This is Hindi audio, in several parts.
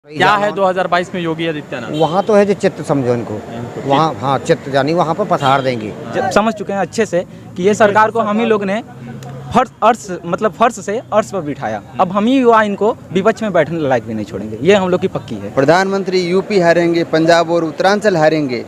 क्या है 2022 में योगी आदित्यनाथ? वहाँ तो है जो चित्त समझो इनको, वहाँ हाँ चित्त जानी वहाँ पर पसार देंगे। जब समझ चुके हैं अच्छे से कि ये सरकार को हम ही लोग ने फर्श से अर्श पर बिठाया। अब हम ही युवा इनको विपक्ष में बैठने लायक भी नहीं छोड़ेंगे, ये हम लोग की पक्की है। प्रधानमंत्री यूपी हारेंगे, पंजाब और उत्तरांचल हारेंगे,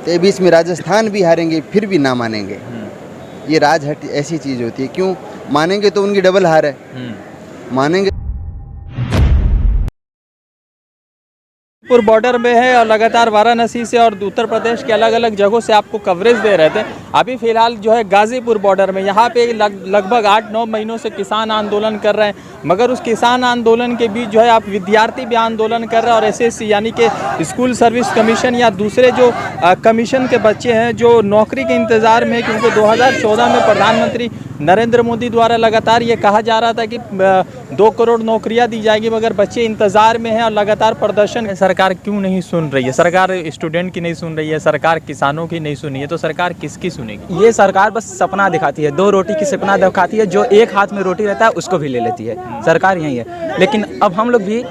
23 में राजस्थान भी हारेंगे, फिर भी ना मानेंगे। ये राजहट ऐसी चीज़ होती है, क्यों मानेंगे तो उनकी डबल हार है, मानेंगे। पुर बॉर्डर में है और लगातार वाराणसी से और उत्तर प्रदेश के अलग अलग जगहों से आपको कवरेज दे रहे थे। अभी फिलहाल जो है गाजीपुर बॉर्डर में यहाँ पे लगभग 8-9 महीनों से किसान आंदोलन कर रहे हैं, मगर उस किसान आंदोलन के बीच जो है आप विद्यार्थी भी आंदोलन कर रहे हैं और एसएससी यानी कि स्कूल सर्विस कमीशन या दूसरे जो कमीशन के बच्चे हैं जो नौकरी के इंतज़ार में, क्योंकि 2014 में प्रधानमंत्री नरेंद्र मोदी द्वारा लगातार ये कहा जा रहा था कि 2 करोड़ नौकरियां दी जाएगी, मगर बच्चे इंतज़ार में हैं और लगातार प्रदर्शन। सरकार क्यों नहीं सुन रही है? सरकार स्टूडेंट की नहीं सुन रही है, सरकार किसानों की नहीं सुनी है, तो सरकार किसकी सुनेगी? ये सरकार बस सपना दिखाती है, 2 रोटी की सपना दिखाती है। जो एक हाथ में रोटी रहता है उसको भी ले लेती है, सरकार यही है। लेकिन अब हम लोग भी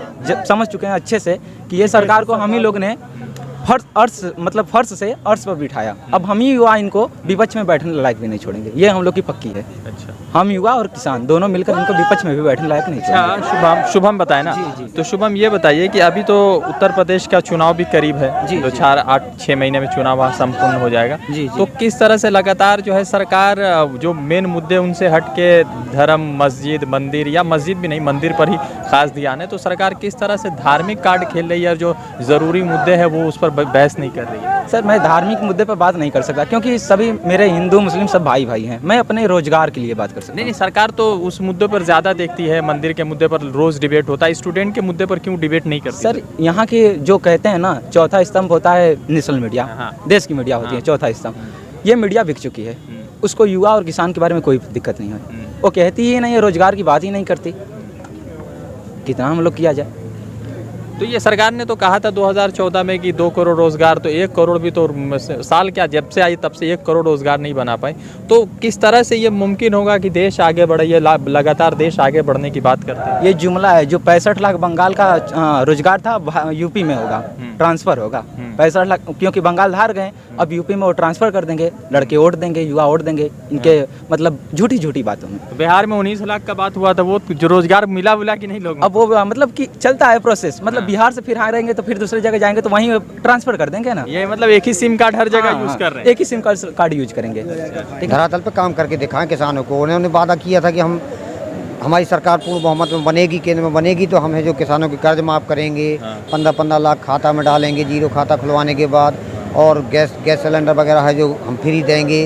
समझ चुके हैं अच्छे से कि ये सरकार को हम ही लोग ने फर्श से अर्श पर बिठाया। अब हम ही युवा इनको विपक्ष में बैठने लायक भी नहीं छोड़ेंगे, ये हम लोग की पक्की है। अच्छा, हम युवा और किसान दोनों मिलकर इनको विपक्ष में भी बैठने लायक नहीं छोड़ेंगे। शुभम बताए ना। जी। तो शुभम ये बताइए कि अभी तो उत्तर प्रदेश का चुनाव भी करीब है, जी, तो जी। 4-8-6 महीने में चुनाव वहाँ संपूर्ण हो जाएगा। जी। तो किस तरह से लगातार जो है सरकार जो मेन मुद्दे उनसे हट के धर्म, मस्जिद, मंदिर या मस्जिद भी नहीं मंदिर पर ही खास ध्यान है, तो सरकार किस तरह से धार्मिक कार्ड खेल रही है और जो ज़रूरी मुद्दे हैं वो उस पर बहस नहीं कर रही है? सर, मैं धार्मिक मुद्दे पर बात नहीं कर सकता क्योंकि सभी मेरे हिंदू मुस्लिम सब भाई भाई हैं। मैं अपने रोजगार के लिए बात कर सकता हूँ। नहीं, सरकार तो उस मुद्दे पर ज़्यादा देखती है, मंदिर के मुद्दे पर रोज़ डिबेट होता है, स्टूडेंट के मुद्दे पर क्यों डिबेट नहीं करती? सर, यहाँ के जो कहते हैं ना, चौथा स्तंभ होता है नेशनल मीडिया, हाँ। देश की मीडिया होती है चौथा स्तंभ। ये मीडिया बिक चुकी है, उसको युवा और किसान के बारे में कोई दिक्कत नहीं है। वो कहती ही नहीं है, रोजगार की बात ही नहीं करती। कितना हम लोग किया जाए? तो ये सरकार ने तो कहा था 2014 में कि 2 करोड़ रोजगार, तो 1 करोड़ भी तो साल क्या जब से आई तब से 1 करोड़ रोजगार नहीं बना पाए। तो किस तरह से ये मुमकिन होगा कि देश आगे बढ़े? ये लगातार देश आगे बढ़ने की बात करते हैं। ये जुमला है। जो 65 लाख बंगाल का रोजगार था यूपी में होगा, ट्रांसफर होगा 65 लाख, क्योंकि बंगाल हार गए। अब यूपी में वो ट्रांसफर कर देंगे, लड़के वोट देंगे, युवा वोट देंगे, इनके मतलब झूठी बातों में। तो बिहार में 19 लाख का बात हुआ था, वो जो रोजगार मिला कि नहीं लोग? अब वो मतलब कि चलता है प्रोसेस, मतलब बिहार से फिर हारेंगे तो फिर दूसरी जगह जाएंगे तो वहीं ट्रांसफर कर देंगे ना। ये मतलब एक ही सिम कार्ड हर जगह यूज कर रहे हैं? एक ही सिम कार्ड यूज करेंगे। धरातल पे काम करके दिखाएं किसानों को। उन्होंने वादा किया था कि हमारी सरकार पूर्ण बहुमत में बनेगी, केंद्र में बनेगी, तो हम है जो किसानों के कर्ज माफ़ करेंगे, 15-15 लाख खाता में डालेंगे, जीरो खाता खुलवाने के बाद, और गैस सिलेंडर वगैरह है जो हम फ्री देंगे,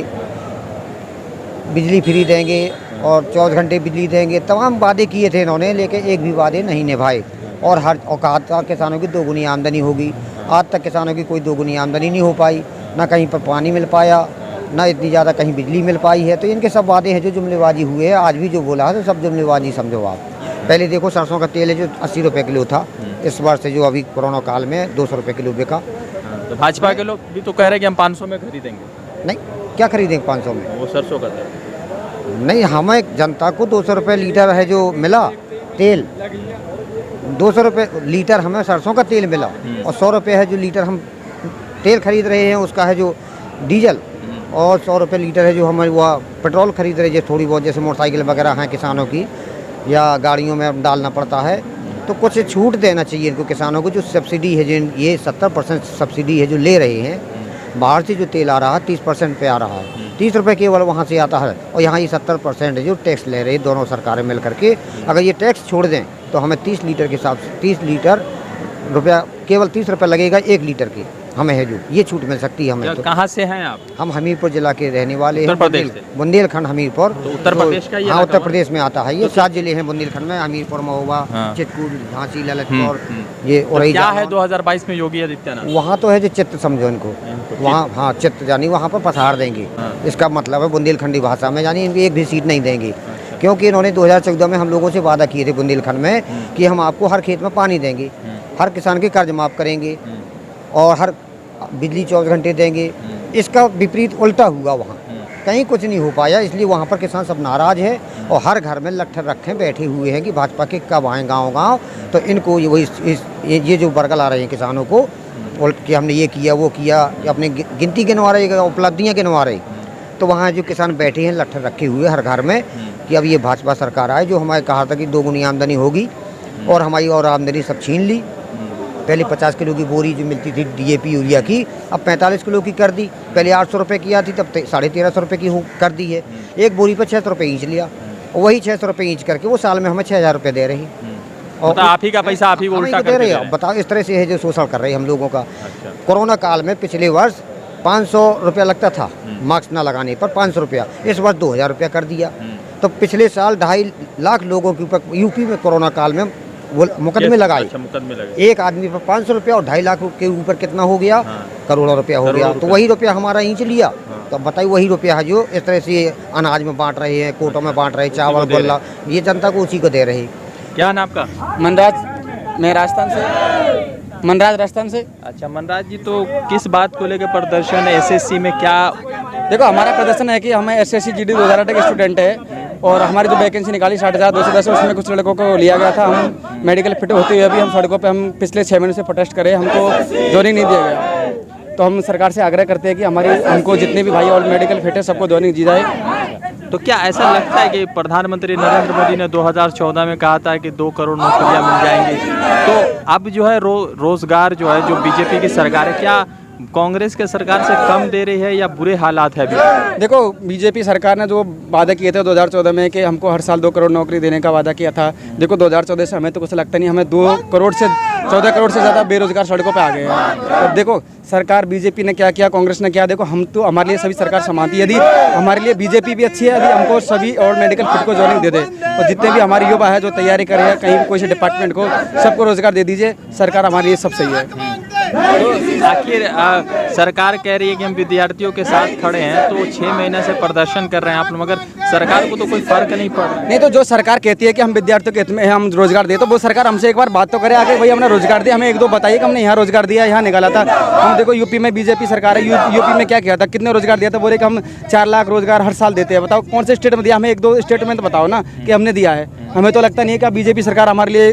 बिजली फ्री देंगे और 24 घंटे बिजली देंगे। तमाम वादे किए थे इन्होंने, लेकिन एक भी वादे नहीं निभाए। और कहा था किसानों की 2 गुनी आमदनी होगी। आज तक किसानों की कोई 2 गुनी आमदनी नहीं हो पाई, ना कहीं पर पानी मिल पाया, ना इतनी ज़्यादा कहीं बिजली मिल पाई है। तो इनके सब वादे हैं जो जुमलेबाजी हुए हैं। आज भी जो बोला है तो सब जुमलेबाजी समझो आप। पहले देखो, सरसों का तेल है जो 80 रुपये किलो था, इस वर्ष से जो अभी कोरोना काल में 200 रुपये किलो बिका। तो भाजपा के लोग भी तो कह रहे हैं कि हम 500 में खरीदेंगे। नहीं, क्या खरीदेंगे 500 में? वो सरसों का तेल नहीं, हमें जनता को 200 रुपये लीटर है जो मिला तेल, 200 रुपये लीटर हमें सरसों का तेल मिला, और 100 रुपये है जो लीटर हम तेल खरीद रहे हैं उसका है जो डीजल, और 100 रुपये लीटर है जो हमें वह पेट्रोल खरीद रहे हैं। थोड़ी बहुत जैसे मोटरसाइकिल वगैरह हैं किसानों की या गाड़ियों में डालना पड़ता है, तो कुछ छूट देना चाहिए इनको किसानों को। जो सब्सिडी है, जो ये 70% सब्सिडी है जो ले रहे हैं, बाहर से जो तेल आ रहा है 30% पे आ रहा है, 30 रुपये केवल वहाँ से आता है, और यहाँ ये 70% है जो टैक्स ले रहे हैं दोनों सरकारें मिल करके। अगर ये टैक्स छोड़ दें तो हमें 30 लीटर के हिसाब से 30 लीटर रुपया, केवल 30 रुपये लगेगा 1 लीटर की, हमें है जो ये छूट मिल सकती है हमें। तो कहाँ से हैं आप? हम हमीरपुर जिला के रहने वाले हैं, उत्तर प्रदेश से? बुंदेलखंड हमीरपुर। तो उत्तर प्रदेश का ये हाँ, इलाका उत्तर प्रदेश में आता है। ये 7 जिले हैं बुंदेलखंड में, हमीरपुर, महोबा, हाँ। चित्रकूट, झांसी, ललितपुर, ये और क्या है 2022 में योगी आदित्यनाथ? वहाँ तो है जो चित्त समझो इनको, वहाँ हाँ चित्त जानी वहाँ पर पसार देंगे। इसका मतलब है बुंदेलखंडी भाषा में, यानी इनकी एक भी सीट नहीं देंगे, क्योंकि इन्होंने 2014 में हम लोगों से वादा किए थे बुंदेलखंड में कि हम आपको हर खेत में पानी देंगे, हर किसान के कर्ज माफ़ करेंगे और हर बिजली 24 घंटे देंगे। इसका विपरीत उल्टा हुआ वहाँ। कहीं कुछ नहीं हो पाया, इसलिए वहाँ पर किसान सब नाराज़ है और हर घर में लट्ठर रखे बैठे हुए हैं कि भाजपा के कब आएँ गाँव। तो इनको ये जो बरगल आ रहे हैं किसानों को और कि हमने ये किया वो किया, अपनी गिनती गिनवा रहे, उपलब्धियाँ गिनवा रहे। तो वहाँ जो किसान बैठे हैं लट्ठर रखे हुए हर घर में कि अब ये भाजपा सरकार आए, जो हमारे कहा था कि 2 गुनी आमदनी होगी और हमारी और आमदनी सब छीन ली। पहले 50 किलो की बोरी जो मिलती थी DAP यूरिया की, अब 45 किलो की कर दी। पहले 800 रुपये की आती, तब 1350 रुपये की कर दी है। एक बोरी पर 600 रुपये ईंच लिया और वही 600 रुपये ईंच करके वो साल में हमें 6000 रुपये दे रही। और तो आप ही का पैसा आप ही को उल्टा दे रहे हैं। बताओ, इस तरह से है जो शोषण कर रहे हैं हम लोगों का। कोरोना काल में पिछले वर्ष 500 रुपया लगता था मास्क ना लगाने पर, 500 रुपया, इस वर्ष 2000 रुपया कर दिया। तो पिछले साल 2.5 लाख लोगों के ऊपर यूपी में कोरोना काल में वो मुकदमे लगाए। एक आदमी पर 500 रुपया और 2.5 लाख के ऊपर कितना हो गया? करोड़ों रुपया हो गया। तो वही रुपया हमारा ईंच लिया। तो अब बताइए, वही रुपया है जो इस तरह से अनाज में बांट रहे हैं, कोटों में बांट रहे हैं, चावल गोल्ला, ये जनता को उसी को दे रहे। क्या नाम आपका? मनराज, मैं राजस्थान से, मनराज राजस्थान से। अच्छा मनराज जी, तो किस बात को लेकर प्रदर्शन है? SSC में क्या? देखो, हमारा प्रदर्शन है कि हमें SSC GD 2018 के स्टूडेंट है और हमारी जो वैकेंसी निकाली 60,210 है, उसमें कुछ लड़कों को लिया गया था। हम मेडिकल फिट होते हुए अभी हम सड़कों पे हम पिछले 6 महीनों से प्रोटेस्ट करें, हमको ज्वाइनिंग नहीं दिया गया। तो हम सरकार से आग्रह करते हैं कि हमको जितने भी भाई और मेडिकल फिट है सबको ज्वाइनिंग दी जाए। तो क्या ऐसा लगता है कि प्रधानमंत्री नरेंद्र मोदी ने 2014 में कहा था कि 2 करोड़ नौकरियां मिल जाएंगी, तो अब जो है रोजगार जो है, जो बीजेपी की सरकार है, क्या कांग्रेस के सरकार से कम दे रही है या बुरे हालात है अभी? देखो, बीजेपी सरकार ने जो वादा किए थे 2014 में कि हमको हर साल 2 करोड़ नौकरी देने का वादा किया था। देखो, 2014 से हमें तो कुछ लगता नहीं, हमें 2 करोड़ से 14 करोड़ से ज़्यादा बेरोजगार सड़कों पे आ गए हैं। और देखो, सरकार बीजेपी ने क्या किया, कांग्रेस ने क्या, देखो हम तो, हमारे लिए सभी सरकार समाती है। यदि हमारे लिए बीजेपी भी अच्छी है, यदि हमको सभी और मेडिकल फिट को ज्वाइनिंग दे दे और जितने भी हमारे युवा है जो तैयारी कर रहे हैं कहीं भी कोई से डिपार्टमेंट को, सबको रोजगार दे दीजिए, सरकार हमारे लिए सब सही है। तो आखिर सरकार कह रही है कि हम विद्यार्थियों के साथ खड़े हैं, तो 6 महीने से प्रदर्शन कर रहे हैं आप लोग, मगर सरकार को तो कोई फर्क नहीं पड़ रहा। नहीं, तो जो सरकार कहती है कि हम विद्यार्थियों के हित में हम रोजगार दे, तो वो सरकार हमसे एक बार बात तो करे आके, भाई हमने रोजगार दिया, हमें 1-2 बताइए कि हमने यहाँ रोजगार दिया, यहाँ निकाला था। हम देखो, यूपी में बीजेपी सरकार है, यूपी में क्या किया था, कितने रोजगार दिया था? बोले कि हम 4 लाख रोजगार हर साल देते हैं। बताओ कौन से स्टेट में दिया? हमें 1-2 स्टेट में तो बताओ ना कि हमने दिया है। हमें तो लगता नहीं है कि बीजेपी सरकार हमारे लिए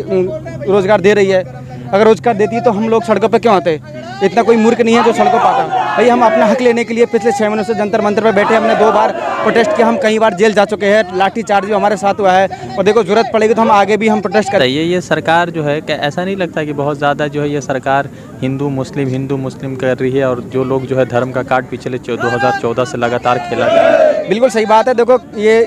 रोजगार दे रही है। अगर रोजगार देती तो हम लोग सड़कों पे क्यों आते? इतना कोई मूर्ख नहीं है जो सड़कों पर आता। भाई, हम अपना हक लेने के लिए पिछले 6 महीनों से जंतर मंतर पर बैठे, हमने 2 बार प्रोटेस्ट किया, हम कई बार जेल जा चुके हैं, लाठी चार्ज भी हमारे साथ हुआ है। और देखो, जरूरत पड़ेगी तो हम आगे भी हम प्रोटेस्ट करें। ये सरकार जो है, क्या ऐसा नहीं लगता कि बहुत ज़्यादा जो है ये सरकार हिंदू मुस्लिम कर रही है, और जो लोग जो है धर्म का कार्ड पिछले 2014 से लगातार खेला जा रहा है? बिल्कुल सही बात है। देखो, ये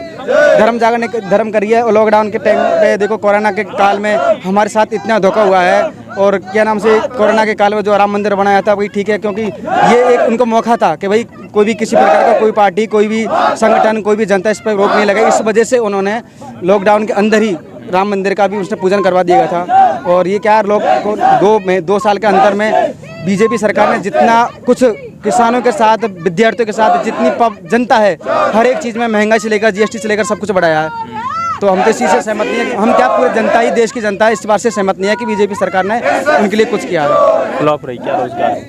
धर्म करिए और लॉकडाउन के टाइम पे देखो, कोरोना के काल में हमारे साथ इतना धोखा हुआ है। और क्या नाम से, कोरोना के काल में जो राम मंदिर बनाया था वही ठीक है, क्योंकि ये एक उनको मौका था कि भाई कोई भी किसी प्रकार का कोई पार्टी, कोई भी संगठन, कोई भी जनता इस पर रोक नहीं लगाई। इस वजह से उन्होंने लॉकडाउन के अंदर ही राम मंदिर का भी उसने पूजन करवा दिया था। और ये क्या, लोग को 2 साल के अंतर में बीजेपी सरकार ने जितना कुछ किसानों के साथ, विद्यार्थियों के साथ, जितनी जनता है, हर एक चीज़ में महंगाई से लेकर GST से लेकर सब कुछ बढ़ाया है। तो हम तो इस चीज़ से सहमत नहीं है कि हम क्या, पूरी जनता ही, देश की जनता इस बात से सहमत नहीं है कि बीजेपी सरकार ने उनके लिए कुछ किया है। फ्लॉप रही क्या रोजगार?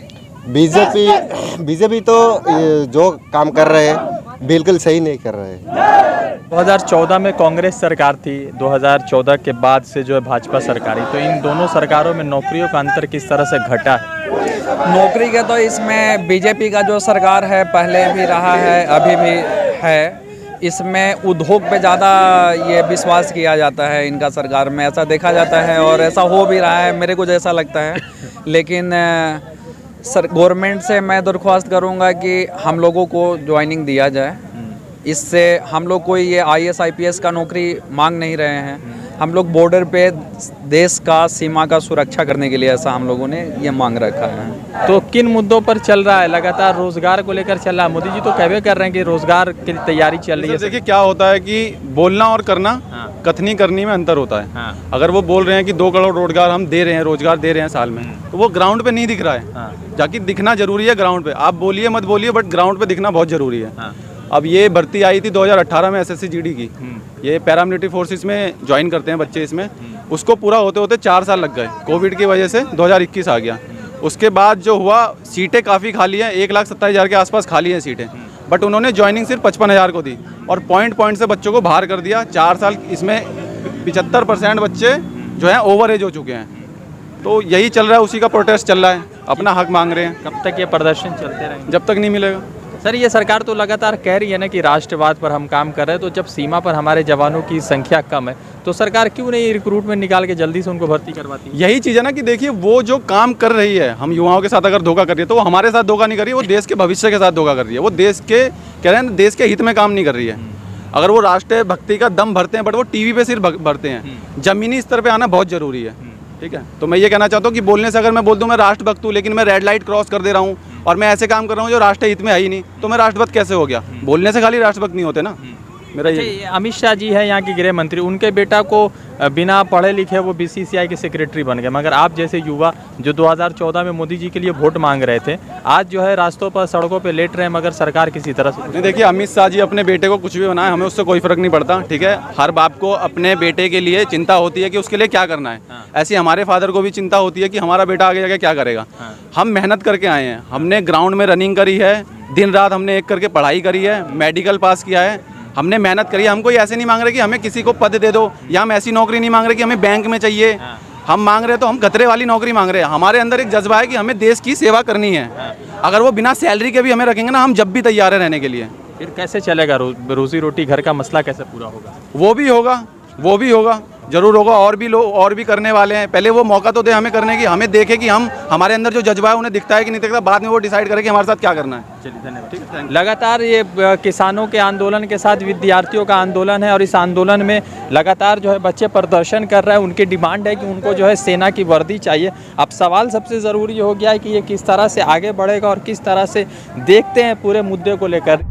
बीजेपी तो जो काम कर रहे हैं बिल्कुल सही नहीं कर रहे हैं। 2014 में कांग्रेस सरकार थी, 2014 के बाद से जो है भाजपा सरकार है, तो इन दोनों सरकारों में नौकरियों का अंतर किस तरह से घटा है? नौकरी का तो इसमें बीजेपी का जो सरकार है, पहले भी रहा है, अभी भी है, इसमें उद्योग पे ज़्यादा ये विश्वास किया जाता है इनका सरकार में, ऐसा देखा जाता है और ऐसा हो भी रहा है, मेरे को जैसा लगता है। लेकिन गवर्नमेंट से मैं दरख्वास्त करूंगा कि हम लोगों को ज्वाइनिंग दिया जाए। इससे हम लोग कोई ये IAS IPS का नौकरी मांग नहीं रहे हैं, हम लोग बॉर्डर पे देश का सीमा का सुरक्षा करने के लिए ऐसा हम लोगों ने ये मांग रखा है। तो किन मुद्दों पर चल रहा है? लगातार रोजगार को लेकर चल रहा है। मोदी जी तो कहवे कर रहे हैं कि रोजगार की तैयारी चल रही है। देखिए क्या होता है कि बोलना और करना, कथनी करनी में अंतर होता है। अगर वो बोल रहे हैं कि 2 करोड़ रोजगार हम दे रहे हैं, रोजगार दे रहे हैं साल में, तो वो ग्राउंड पे नहीं दिख रहा है। जाकि दिखना जरूरी है ग्राउंड पे। आप बोलिए मत बोलिए, बट ग्राउंड पे दिखना बहुत जरूरी है। अब ये भर्ती आई थी 2018 में SSC GD की, ये पैरामिलिट्री फोर्सेस में ज्वाइन करते हैं बच्चे इसमें। उसको पूरा होते होते 4 साल लग गए, कोविड की वजह से 2021 आ गया। उसके बाद जो हुआ, सीटें काफ़ी खाली हैं, 1,27,000 के आसपास खाली हैं सीटें, बट उन्होंने ज्वाइनिंग सिर्फ 55,000 को दी और पॉइंट से बच्चों को बाहर कर दिया। 4 साल इसमें 75% बच्चे जो हैं ओवर एज हो चुके हैं। तो यही चल रहा है, उसी का प्रोटेस्ट चल रहा है, अपना हक मांग रहे हैं। कब तक ये प्रदर्शन चलते रहेंगे? जब तक नहीं मिलेगा। सर, ये सरकार तो लगातार कह रही है ना कि राष्ट्रवाद पर हम काम कर रहे हैं, तो जब सीमा पर हमारे जवानों की संख्या कम है तो सरकार क्यों नहीं रिक्रूटमेंट निकाल के जल्दी से उनको भर्ती करवाती है? यही चीज़ है ना कि देखिए वो जो काम कर रही है, हम युवाओं के साथ अगर धोखा कर रही है तो वो हमारे साथ धोखा नहीं कर रही है, वो देश के भविष्य के साथ धोखा कर रही है। वो देश के कह रहे हैं देश के हित में काम नहीं कर रही है। अगर वो राष्ट्रीय भक्ति का दम भरते हैं बट वो टीवी पे सिर्फ भरते हैं, जमीनी स्तर पे आना बहुत ज़रूरी है। ठीक है, तो मैं ये कहना चाहता हूँ कि बोलने से अगर मैं बोल दूँ मैं राष्ट्रभक्त हूँ लेकिन मैं रेड लाइट क्रॉस कर दे रहा हूँ और मैं ऐसे काम कर रहा हूँ जो राष्ट्र हित में है ही नहीं, तो मैं राष्ट्रभक्त कैसे हो गया? बोलने से खाली राष्ट्रभक्त नहीं होते ना। मेरा ये अमित शाह जी है यहाँ के गृह मंत्री, उनके बेटा को बिना पढ़े लिखे वो बीसीसीआई के सेक्रेटरी बन गए, मगर आप जैसे युवा जो 2014 में मोदी जी के लिए वोट मांग रहे थे, आज जो है रास्तों पर सड़कों पे लेट रहे हैं, मगर सरकार किसी तरह से नहीं। देखिए, अमित शाह जी अपने बेटे को कुछ भी बनाए, हमें उससे कोई फर्क नहीं पड़ता। ठीक है, हर बाप को अपने बेटे के लिए चिंता होती है कि उसके लिए क्या करना है। ऐसी हमारे फादर को भी चिंता होती है कि हमारा बेटा आगे जाके क्या करेगा। हम मेहनत करके आए हैं, हमने ग्राउंड में रनिंग करी है, दिन रात हमने एक करके पढ़ाई करी है, मेडिकल पास किया है, हमने मेहनत करी है। हम कोई ऐसे नहीं मांग रहे कि हमें किसी को पद दे दो, या हम ऐसी नौकरी नहीं मांग रहे कि हमें बैंक में चाहिए। हम मांग रहे तो हम खतरे वाली नौकरी मांग रहे हैं। हमारे अंदर एक जज्बा है कि हमें देश की सेवा करनी है। अगर वो बिना सैलरी के भी हमें रखेंगे ना, हम जब भी तैयार है रहने के लिए। फिर कैसे चलेगा? रोजी रोटी घर का मसला कैसे पूरा होगा? वो भी होगा, जरूर होगा। और भी लोग और भी करने वाले हैं। पहले वो मौका तो दे हमें करने की, हमें देखे कि हम हमारे अंदर जो जज्बा है उन्हें दिखता है कि नहीं दिखता, बाद में वो डिसाइड करें कि हमारे साथ क्या करना है। चलिए, धन्यवाद। ठीक है, लगातार ये किसानों के आंदोलन के साथ विद्यार्थियों का आंदोलन है और इस आंदोलन में लगातार जो है बच्चे प्रदर्शन कर रहे हैं। उनकी डिमांड है कि उनको जो है सेना की वर्दी चाहिए। अब सवाल सबसे ज़रूरी हो गया है कि ये किस तरह से आगे बढ़ेगा और किस तरह से देखते हैं पूरे मुद्दे को लेकर।